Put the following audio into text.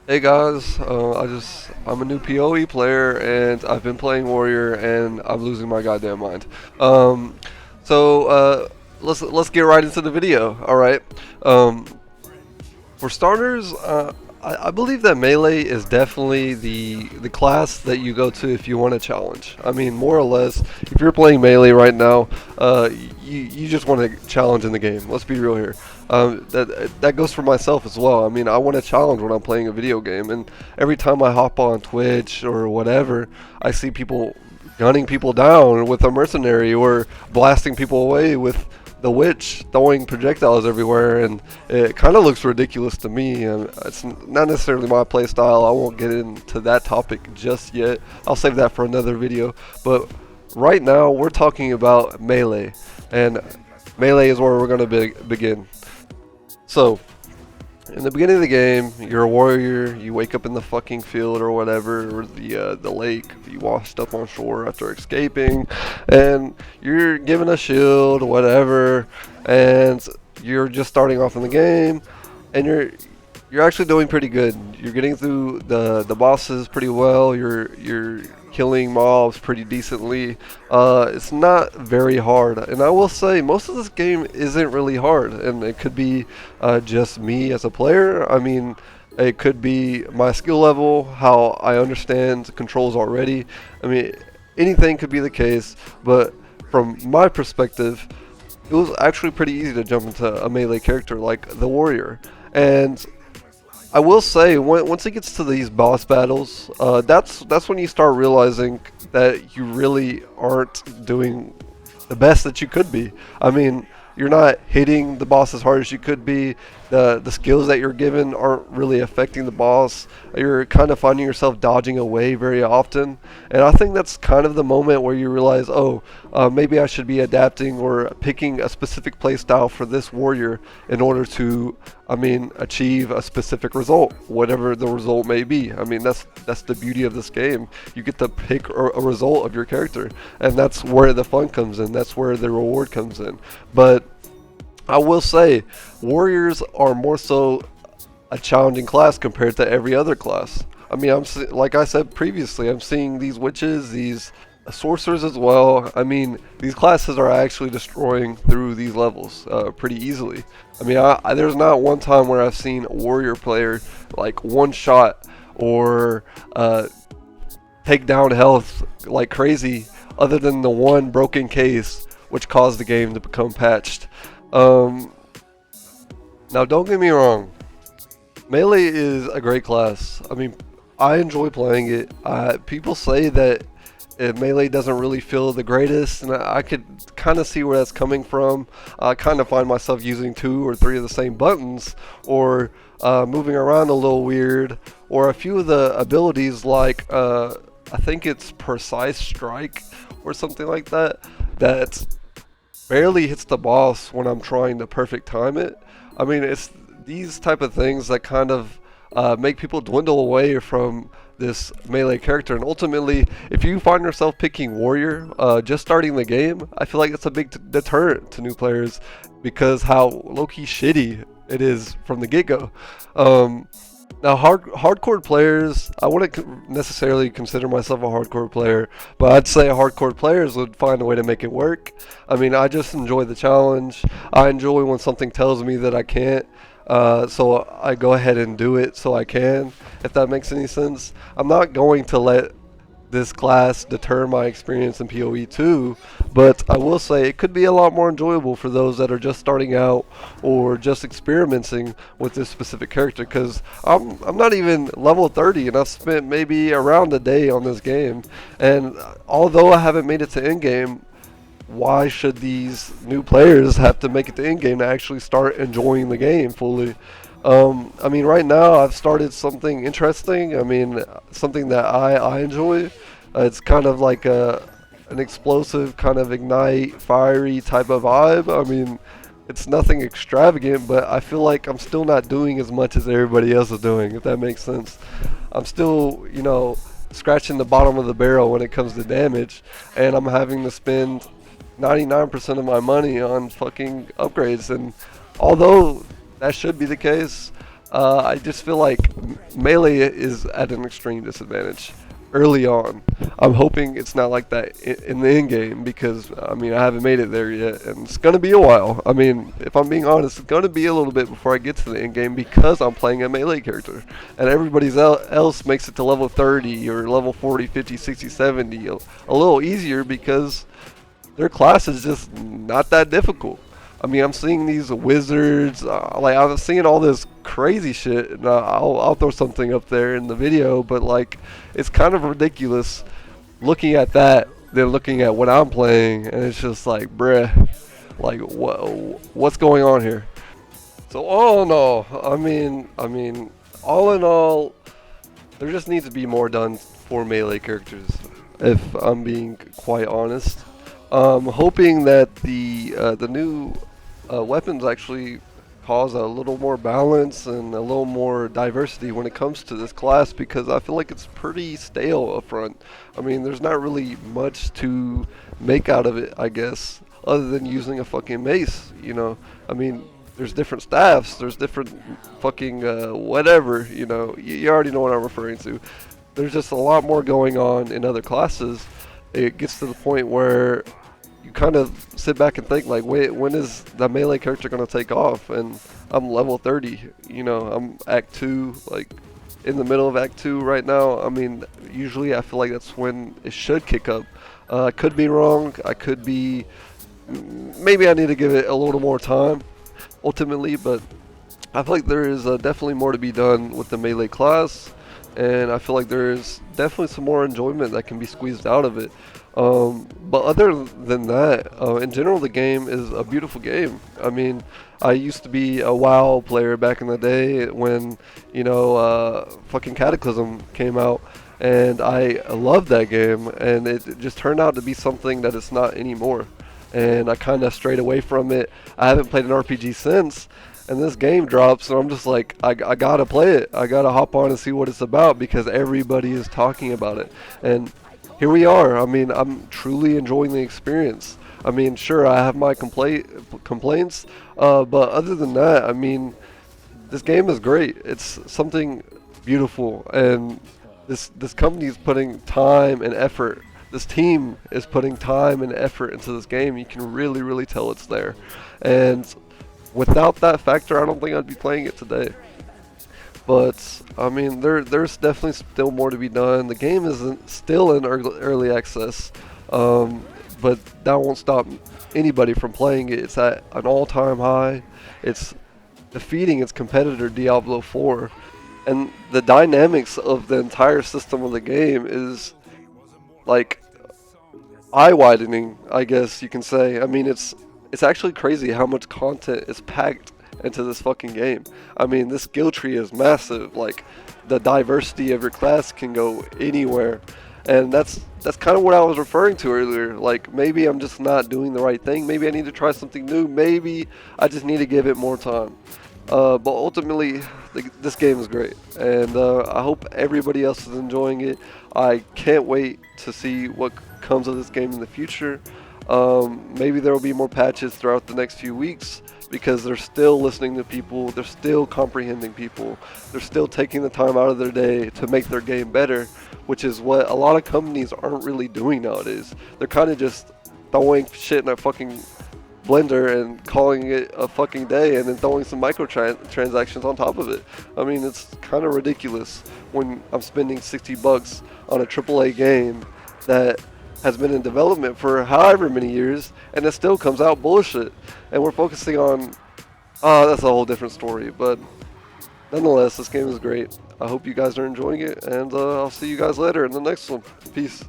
Hey guys, I'm a new PoE player and I've been playing Warrior and I'm losing my goddamn mind. Um, so let's get right into the video. All right. Um, for starters, I believe that melee is definitely the class that you go to if you want a challenge. I mean, more or less, if you're playing melee right now, you just want a challenge in the game. Let's be real here. That goes for myself as well. I mean, I want a challenge when I'm playing a video game, and every time I hop on Twitch or whatever, I see people gunning people down with a mercenary or blasting people away with the witch throwing projectiles everywhere, and it kind of looks ridiculous to me. And it's not necessarily my play style. I won't get into that topic just yet. I'll save that for another video. But right now, we're talking about melee, and melee is where we're going to begin. So, in the beginning of the game, you're a warrior. You wake up in the fucking field or whatever, or the lake. You washed up on shore after escaping, and you're given a shield, whatever, and you're just starting off in the game, and you're actually doing pretty good. You're getting through the bosses pretty well. You're killing mobs pretty decently. It's not very hard, and I will say most of this game isn't really hard, and it could be just me as a player. I mean, it could be my skill level, how I understand the controls already. I mean, anything could be the case, but from my perspective, it was actually pretty easy to jump into a melee character like the warrior. And I will say, once it gets to these boss battles, that's when you start realizing that you really aren't doing the best that you could be. I mean, you're not hitting the boss as hard as you could be. The skills that you're given aren't really affecting the boss. You're kind of finding yourself dodging away very often, and I think that's kind of the moment where you realize, oh, maybe I should be adapting or picking a specific play style for this warrior in order to, I mean, achieve a specific result, whatever the result may be. I mean, that's the beauty of this game. You get to pick a result of your character, and that's where the fun comes in. That's where the reward comes in. But I will say, warriors are more so a challenging class compared to every other class. I mean, like I said previously, I'm seeing these witches, these sorcerers as well. I mean, these classes are actually destroying through these levels pretty easily. I mean, there's not one time where I've seen a warrior player like one shot or take down health like crazy, other than the one broken case which caused the game to become patched. Now, don't get me wrong, melee is a great class. I mean, I enjoy playing it. People say that melee doesn't really feel the greatest, and I could kind of see where that's coming from. I kind of find myself using 2 or 3 of the same buttons, or moving around a little weird, or a few of the abilities like I think it's precise strike or something like that, that barely hits the boss when I'm trying to perfect time it. I mean, it's these type of things that kind of make people dwindle away from this melee character. And ultimately, if you find yourself picking warrior just starting the game, I feel like it's a big deterrent to new players because how low-key shitty it is from the get-go. Now, hardcore players, I wouldn't necessarily consider myself a hardcore player, but I'd say hardcore players would find a way to make it work. I mean, I just enjoy the challenge. I enjoy when something tells me that I can't, so I go ahead and do it so I can, if that makes any sense. I'm not going to let this class deter my experience in PoE 2, but I will say it could be a lot more enjoyable for those that are just starting out or just experimenting with this specific character, because I'm not even level 30 and I've spent maybe around a day on this game, and although I haven't made it to endgame, why should these new players have to make it to endgame to actually start enjoying the game fully? I mean, right now I've started something interesting. I mean, something that I enjoy. It's kind of like an explosive, kind of ignite, fiery type of vibe. I mean, it's nothing extravagant, but I feel like I'm still not doing as much as everybody else is doing, if that makes sense. I'm still, you know, scratching the bottom of the barrel when it comes to damage, and I'm having to spend 99% of my money on fucking upgrades. And although that should be the case, I just feel like melee is at an extreme disadvantage early on. I'm hoping it's not like that in the end game because I mean I haven't made it there yet, and it's gonna be a while. I mean, if I'm being honest, it's gonna be a little bit before I get to the end game because I'm playing a melee character, and everybody else makes it to level 30 or level 40, 50, 60, 70 a little easier because their class is just not that difficult. I mean, I'm seeing these wizards, like I'm seeing all this crazy shit, and I'll throw something up there in the video, but like, it's kind of ridiculous looking at that than looking at what I'm playing, and it's just like, bruh, like what's going on here? So all in all, I mean, all in all, there just needs to be more done for melee characters, if I'm being quite honest. Hoping that the new weapons actually cause a little more balance and a little more diversity when it comes to this class because I feel like it's pretty stale up front. I mean, there's not really much to make out of it, I guess, other than using a fucking mace, you know? I mean, there's different staffs, there's different fucking whatever, you know? You already know what I'm referring to. There's just a lot more going on in other classes. It gets to the point where you kind of sit back and think like, wait, when is the melee character going to take off? And I'm level 30, you know, I'm Act 2, like in the middle of Act 2 right now. I mean, usually I feel like that's when it should kick up. I could be wrong, I could be, maybe I need to give it a little more time ultimately, but I feel like there is definitely more to be done with the melee class, and I feel like there is definitely some more enjoyment that can be squeezed out of it. But other than that, in general, the game is a beautiful game. I mean, I used to be a WoW player back in the day when, you know, fucking Cataclysm came out, and I loved that game, and it just turned out to be something that it's not anymore. And I kind of strayed away from it. I haven't played an RPG since, and this game drops, and I'm just like, I gotta play it. I gotta hop on and see what it's about because everybody is talking about it. And here we are. I mean, I'm truly enjoying the experience. I mean, sure, I have my complaints, but other than that, I mean, this game is great. It's something beautiful, and this company is putting time and effort. This team is putting time and effort into this game. You can really, really tell it's there. And without that factor, I don't think I'd be playing it today. But I mean, there's definitely still more to be done. The game isn't still in early access, but that won't stop anybody from playing it. It's at an all-time high. It's defeating its competitor Diablo 4, and the dynamics of the entire system of the game is like eye-widening, I guess you can say. I mean, it's actually crazy how much content is packed into this fucking game. I mean, this skill tree is massive. Like, the diversity of your class can go anywhere, and that's kind of what I was referring to earlier. Like, maybe I'm just not doing the right thing. Maybe I need to try something new. Maybe I just need to give it more time. But ultimately, this game is great, and I hope everybody else is enjoying it. I can't wait to see what comes of this game in the future. Maybe there will be more patches throughout the next few weeks because they're still listening to people, they're still comprehending people, they're still taking the time out of their day to make their game better, which is what a lot of companies aren't really doing nowadays. They're kind of just throwing shit in a fucking blender and calling it a fucking day and then throwing some microtransactions on top of it. I mean, it's kind of ridiculous when I'm spending $60 on a AAA game that has been in development for however many years and it still comes out bullshit. And we're focusing on, that's a whole different story. But nonetheless, this game is great. I hope you guys are enjoying it, and I'll see you guys later in the next one. Peace.